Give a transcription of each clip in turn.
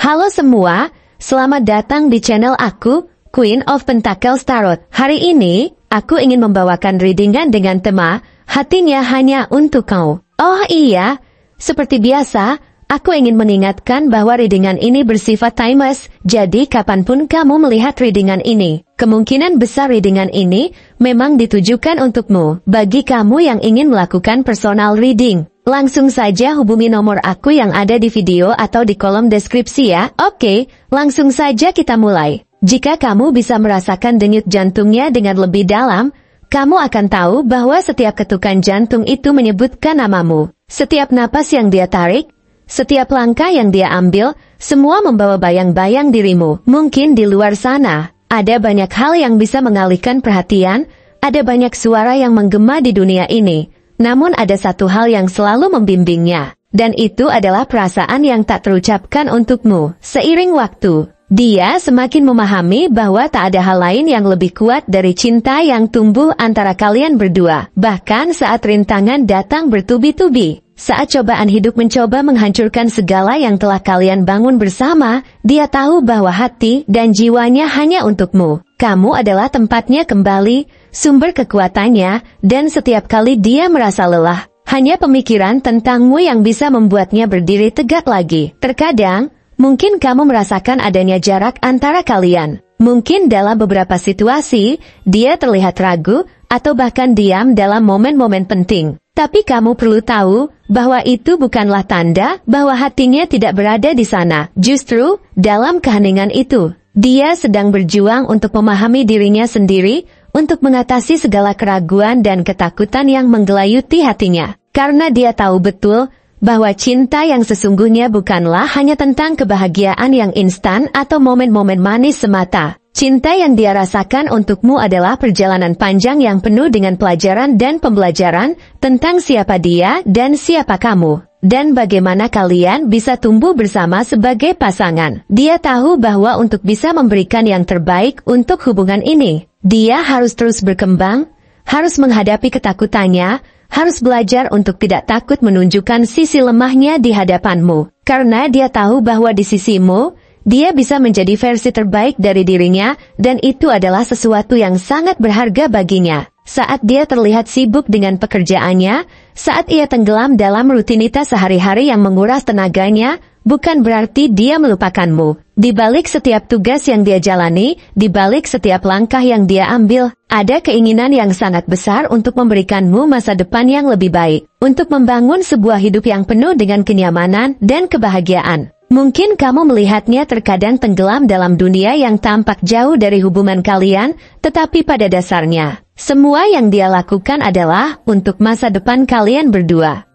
Halo semua, selamat datang di channel aku, Queen of Pentacles Tarot. Hari ini, aku ingin membawakan readingan dengan tema, hatinya hanya untuk kau. Oh iya, seperti biasa, aku ingin mengingatkan bahwa readingan ini bersifat timeless, jadi kapanpun kamu melihat readingan ini, kemungkinan besar readingan ini memang ditujukan untukmu. Bagi kamu yang ingin melakukan personal reading, langsung saja hubungi nomor aku yang ada di video atau di kolom deskripsi ya. Oke, langsung saja kita mulai. Jika kamu bisa merasakan denyut jantungnya dengan lebih dalam, kamu akan tahu bahwa setiap ketukan jantung itu menyebutkan namamu. Setiap napas yang dia tarik, setiap langkah yang dia ambil, semua membawa bayang-bayang dirimu. Mungkin di luar sana, ada banyak hal yang bisa mengalihkan perhatian, ada banyak suara yang menggema di dunia ini. Namun ada satu hal yang selalu membimbingnya, dan itu adalah perasaan yang tak terucapkan untukmu. Seiring waktu, dia semakin memahami bahwa tak ada hal lain yang lebih kuat dari cinta yang tumbuh antara kalian berdua. Bahkan saat rintangan datang bertubi-tubi, saat cobaan hidup mencoba menghancurkan segala yang telah kalian bangun bersama, dia tahu bahwa hati dan jiwanya hanya untukmu. Kamu adalah tempatnya kembali, sumber kekuatannya, dan setiap kali dia merasa lelah, hanya pemikiran tentangmu yang bisa membuatnya berdiri tegak lagi. Terkadang, mungkin kamu merasakan adanya jarak antara kalian. Mungkin dalam beberapa situasi, dia terlihat ragu, atau bahkan diam dalam momen-momen penting. Tapi kamu perlu tahu bahwa itu bukanlah tanda bahwa hatinya tidak berada di sana. Justru, dalam keheningan itu, dia sedang berjuang untuk memahami dirinya sendiri, untuk mengatasi segala keraguan dan ketakutan yang menggelayuti hatinya. Karena dia tahu betul bahwa cinta yang sesungguhnya bukanlah hanya tentang kebahagiaan yang instan atau momen-momen manis semata. Cinta yang dia rasakan untukmu adalah perjalanan panjang yang penuh dengan pelajaran dan pembelajaran tentang siapa dia dan siapa kamu, dan bagaimana kalian bisa tumbuh bersama sebagai pasangan. Dia tahu bahwa untuk bisa memberikan yang terbaik untuk hubungan ini, dia harus terus berkembang, harus menghadapi ketakutannya, harus belajar untuk tidak takut menunjukkan sisi lemahnya di hadapanmu. Karena dia tahu bahwa di sisimu, dia bisa menjadi versi terbaik dari dirinya, dan itu adalah sesuatu yang sangat berharga baginya. Saat dia terlihat sibuk dengan pekerjaannya, saat ia tenggelam dalam rutinitas sehari-hari yang menguras tenaganya, bukan berarti dia melupakanmu. Di balik setiap tugas yang dia jalani, di balik setiap langkah yang dia ambil, ada keinginan yang sangat besar untuk memberikanmu masa depan yang lebih baik, untuk membangun sebuah hidup yang penuh dengan kenyamanan dan kebahagiaan. Mungkin kamu melihatnya terkadang tenggelam dalam dunia yang tampak jauh dari hubungan kalian, tetapi pada dasarnya, semua yang dia lakukan adalah untuk masa depan kalian berdua.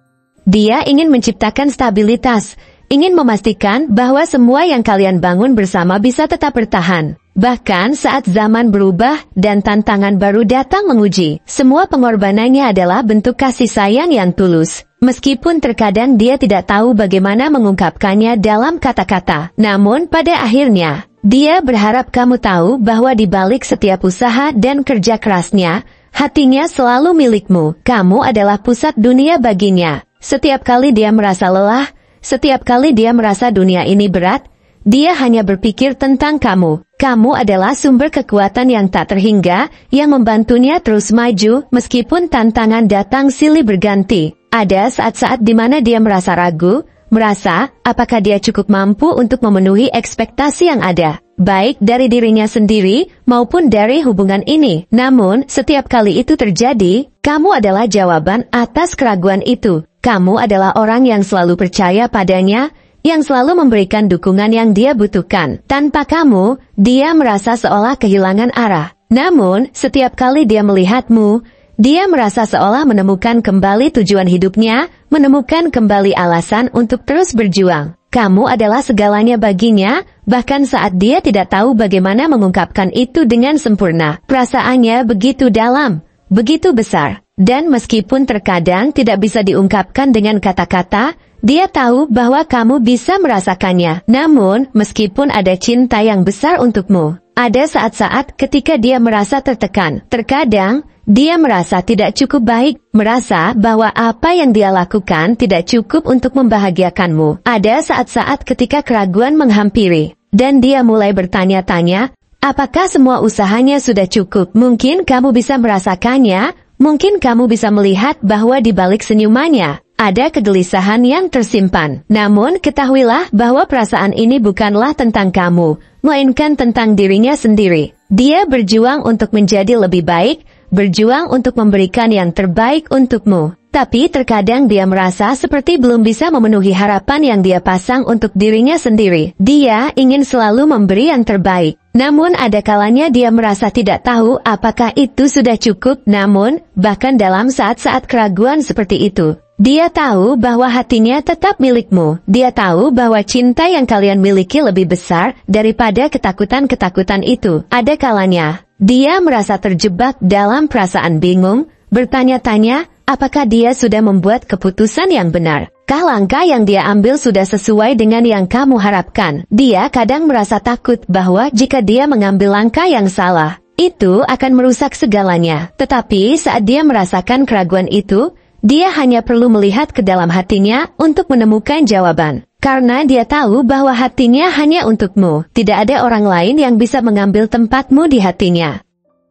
Dia ingin menciptakan stabilitas, ingin memastikan bahwa semua yang kalian bangun bersama bisa tetap bertahan. Bahkan saat zaman berubah dan tantangan baru datang menguji, semua pengorbanannya adalah bentuk kasih sayang yang tulus. Meskipun terkadang dia tidak tahu bagaimana mengungkapkannya dalam kata-kata, namun pada akhirnya, dia berharap kamu tahu bahwa di balik setiap usaha dan kerja kerasnya, hatinya selalu milikmu. Kamu adalah pusat dunia baginya. Setiap kali dia merasa lelah, setiap kali dia merasa dunia ini berat, dia hanya berpikir tentang kamu. Kamu adalah sumber kekuatan yang tak terhingga, yang membantunya terus maju, meskipun tantangan datang silih berganti. Ada saat-saat di mana dia merasa ragu, merasa apakah dia cukup mampu untuk memenuhi ekspektasi yang ada, baik dari dirinya sendiri maupun dari hubungan ini. Namun, setiap kali itu terjadi, kamu adalah jawaban atas keraguan itu. Kamu adalah orang yang selalu percaya padanya, yang selalu memberikan dukungan yang dia butuhkan. Tanpa kamu, dia merasa seolah kehilangan arah. Namun, setiap kali dia melihatmu, dia merasa seolah menemukan kembali tujuan hidupnya, menemukan kembali alasan untuk terus berjuang. Kamu adalah segalanya baginya, bahkan saat dia tidak tahu bagaimana mengungkapkan itu dengan sempurna. Perasaannya begitu dalam, begitu besar, dan meskipun terkadang tidak bisa diungkapkan dengan kata-kata, dia tahu bahwa kamu bisa merasakannya. Namun, meskipun ada cinta yang besar untukmu, ada saat-saat ketika dia merasa tertekan. Terkadang, Dia merasa tidak cukup baik, merasa bahwa apa yang dia lakukan tidak cukup untuk membahagiakanmu. Ada saat-saat ketika keraguan menghampiri, dan dia mulai bertanya-tanya, apakah semua usahanya sudah cukup? Mungkin kamu bisa merasakannya, mungkin kamu bisa melihat bahwa di balik senyumannya ada kegelisahan yang tersimpan. Namun ketahuilah bahwa perasaan ini bukanlah tentang kamu, melainkan tentang dirinya sendiri. Dia berjuang untuk menjadi lebih baik, berjuang untuk memberikan yang terbaik untukmu. Tapi terkadang dia merasa seperti belum bisa memenuhi harapan yang dia pasang untuk dirinya sendiri. Dia ingin selalu memberi yang terbaik. Namun ada kalanya dia merasa tidak tahu apakah itu sudah cukup. Namun, bahkan dalam saat-saat keraguan seperti itu, dia tahu bahwa hatinya tetap milikmu. Dia tahu bahwa cinta yang kalian miliki lebih besar daripada ketakutan-ketakutan itu. Ada kalanya dia merasa terjebak dalam perasaan bingung, bertanya-tanya, apakah dia sudah membuat keputusan yang benar? Kah langkah yang dia ambil sudah sesuai dengan yang kamu harapkan? Dia kadang merasa takut bahwa jika dia mengambil langkah yang salah, itu akan merusak segalanya. Tetapi saat dia merasakan keraguan itu, dia hanya perlu melihat ke dalam hatinya untuk menemukan jawaban. Karena dia tahu bahwa hatinya hanya untukmu. Tidak ada orang lain yang bisa mengambil tempatmu di hatinya.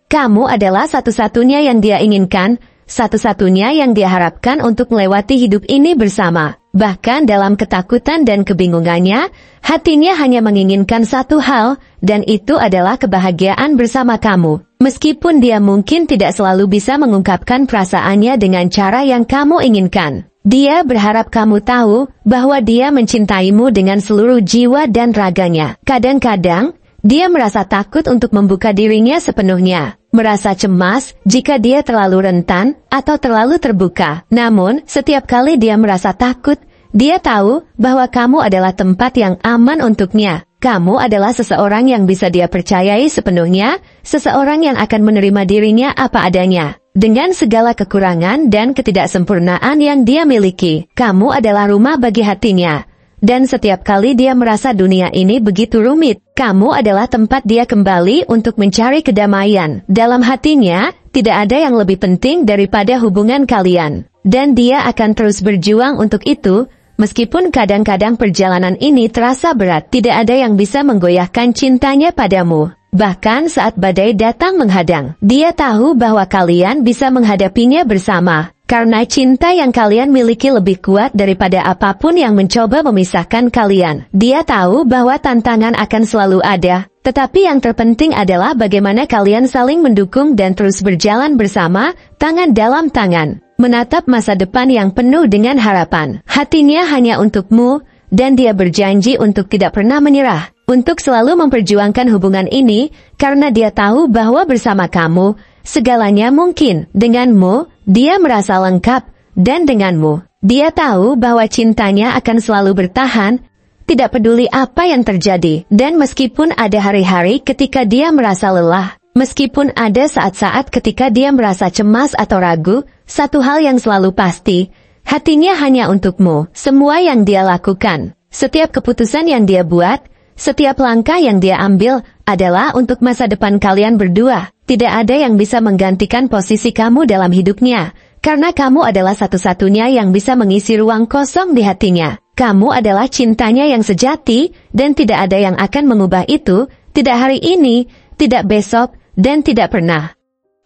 Kamu adalah satu-satunya yang dia inginkan, satu-satunya yang dia harapkan untuk melewati hidup ini bersama. Bahkan dalam ketakutan dan kebingungannya, hatinya hanya menginginkan satu hal, dan itu adalah kebahagiaan bersama kamu. Meskipun dia mungkin tidak selalu bisa mengungkapkan perasaannya dengan cara yang kamu inginkan. Dia berharap kamu tahu bahwa dia mencintaimu dengan seluruh jiwa dan raganya. Kadang-kadang, dia merasa takut untuk membuka dirinya sepenuhnya. Merasa cemas jika dia terlalu rentan atau terlalu terbuka. Namun, setiap kali dia merasa takut, dia tahu bahwa kamu adalah tempat yang aman untuknya. Kamu adalah seseorang yang bisa dia percayai sepenuhnya, seseorang yang akan menerima dirinya apa adanya. Dengan segala kekurangan dan ketidaksempurnaan yang dia miliki, kamu adalah rumah bagi hatinya. Dan setiap kali dia merasa dunia ini begitu rumit, kamu adalah tempat dia kembali untuk mencari kedamaian. Dalam hatinya, tidak ada yang lebih penting daripada hubungan kalian. Dan dia akan terus berjuang untuk itu, meskipun kadang-kadang perjalanan ini terasa berat. Tidak ada yang bisa menggoyahkan cintanya padamu. Bahkan saat badai datang menghadang, dia tahu bahwa kalian bisa menghadapinya bersama. Karena cinta yang kalian miliki lebih kuat daripada apapun yang mencoba memisahkan kalian. Dia tahu bahwa tantangan akan selalu ada, tetapi yang terpenting adalah bagaimana kalian saling mendukung dan terus berjalan bersama, tangan dalam tangan, menatap masa depan yang penuh dengan harapan. Hatinya hanya untukmu, dan dia berjanji untuk tidak pernah menyerah, untuk selalu memperjuangkan hubungan ini, karena dia tahu bahwa bersama kamu, segalanya mungkin. Denganmu, dia merasa lengkap, dan denganmu, dia tahu bahwa cintanya akan selalu bertahan, tidak peduli apa yang terjadi. Dan meskipun ada hari-hari ketika dia merasa lelah, meskipun ada saat-saat ketika dia merasa cemas atau ragu, satu hal yang selalu pasti, hatinya hanya untukmu. Semua yang dia lakukan, setiap keputusan yang dia buat, setiap langkah yang dia ambil, adalah untuk masa depan kalian berdua. Tidak ada yang bisa menggantikan posisi kamu dalam hidupnya, karena kamu adalah satu-satunya yang bisa mengisi ruang kosong di hatinya. Kamu adalah cintanya yang sejati, dan tidak ada yang akan mengubah itu, tidak hari ini, tidak besok, dan tidak pernah.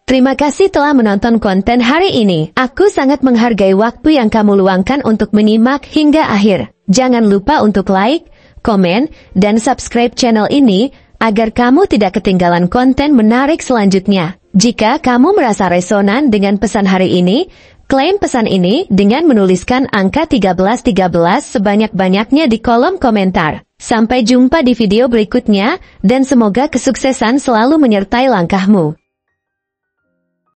Terima kasih telah menonton konten hari ini. Aku sangat menghargai waktu yang kamu luangkan untuk menyimak hingga akhir. Jangan lupa untuk like, komen, dan subscribe channel ini, agar kamu tidak ketinggalan konten menarik selanjutnya. Jika kamu merasa resonan dengan pesan hari ini, klaim pesan ini dengan menuliskan angka 1313 sebanyak-banyaknya di kolom komentar. Sampai jumpa di video berikutnya, dan semoga kesuksesan selalu menyertai langkahmu.